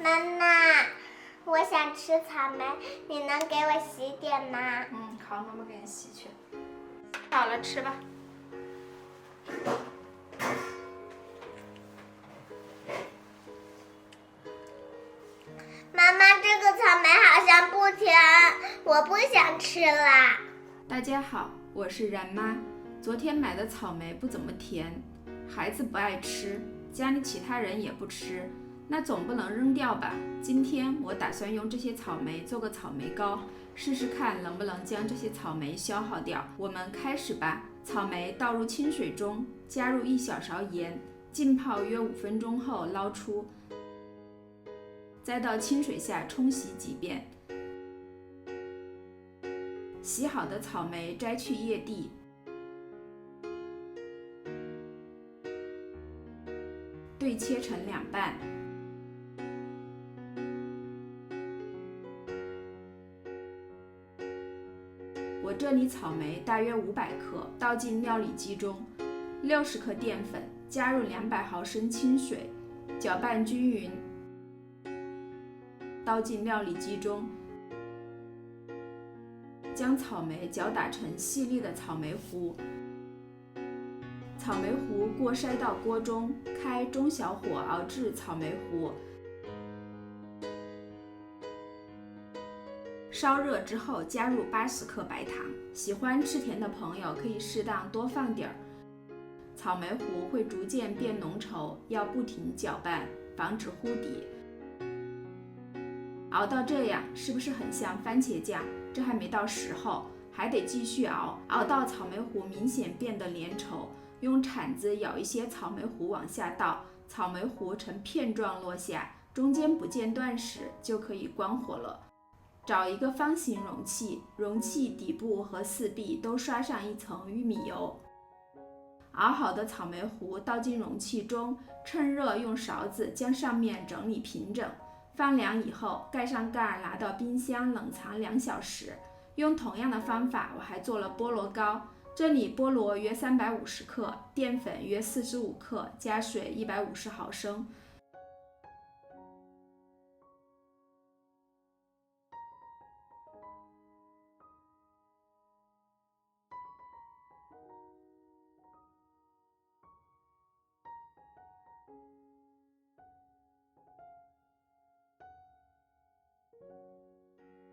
妈妈，我想吃草莓，你能给我洗点吗？好，妈妈给你洗去。好了，吃吧。妈妈，这个草莓好像不甜，我不想吃啦。大家好，我是然妈。昨天买的草莓不怎么甜，孩子不爱吃，家里其他人也不吃，那总不能扔掉吧？今天我打算用这些草莓做个草莓糕，试试看能不能将这些草莓消耗掉。我们开始吧。草莓倒入清水中，加入1小勺盐，浸泡约5分钟后捞出，再到清水下冲洗几遍。洗好的草莓摘去叶蒂，对切成2半。我这里草莓大约500克，倒进料理机中，60克淀粉，加入200毫升清水，搅拌均匀，倒进料理机中，将草莓搅打成细粒的草莓糊。草莓糊过筛到锅中，开中小火熬至草莓糊烧热之后，加入80克白糖。喜欢吃甜的朋友可以适当多放点儿。草莓糊会逐渐变浓稠，要不停搅拌，防止糊底。熬到这样，是不是很像番茄酱？这还没到时候，还得继续熬，熬到草莓糊明显变得粘稠。用铲子舀一些草莓糊往下倒，草莓糊呈片状落下，中间不间断时就可以关火了。找一个方形容器，容器底部和四壁都刷上一层玉米油。熬好的草莓糊倒进容器中，趁热用勺子将上面整理平整。放凉以后，盖上盖儿，拿到冰箱冷藏2小时。用同样的方法，我还做了菠萝糕。这里菠萝约350克，淀粉约45克，加水150毫升。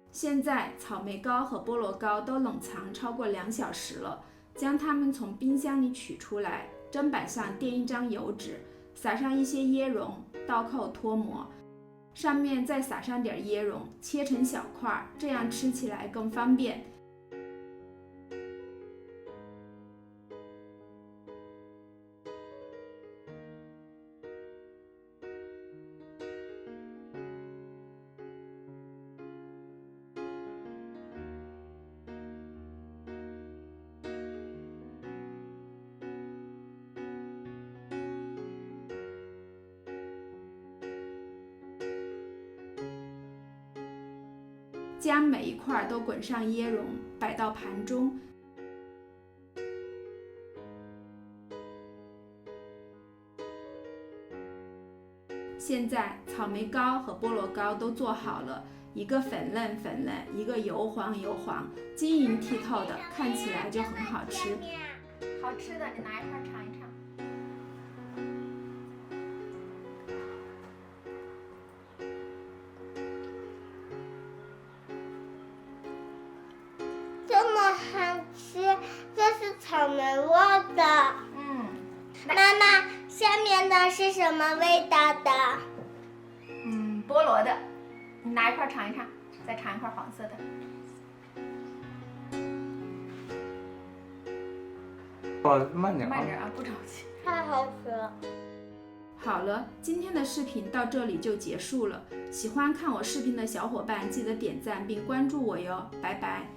现在草莓糕和菠萝糕都冷藏超过2小时了，将它们从冰箱里取出来，砧板上垫一张油纸，撒上一些椰蓉，倒扣脱模，上面再撒上点椰蓉，切成小块，这样吃起来更方便。将每一块都滚上椰蓉，摆到盘中。现在草莓糕和菠萝糕都做好了，一个粉嫩粉嫩，一个油黄油黄，晶莹剔透的，看起来就很好吃。好吃的，你拿一块尝一尝。这么好吃，这是草莓味的。妈妈，下面的是什么味道的？菠萝的。你拿一块尝一尝，再尝一块黄色的。慢点啊，不着急。太好吃了。好了，今天的视频到这里就结束了。喜欢看我视频的小伙伴记得点赞并关注我哟，拜拜。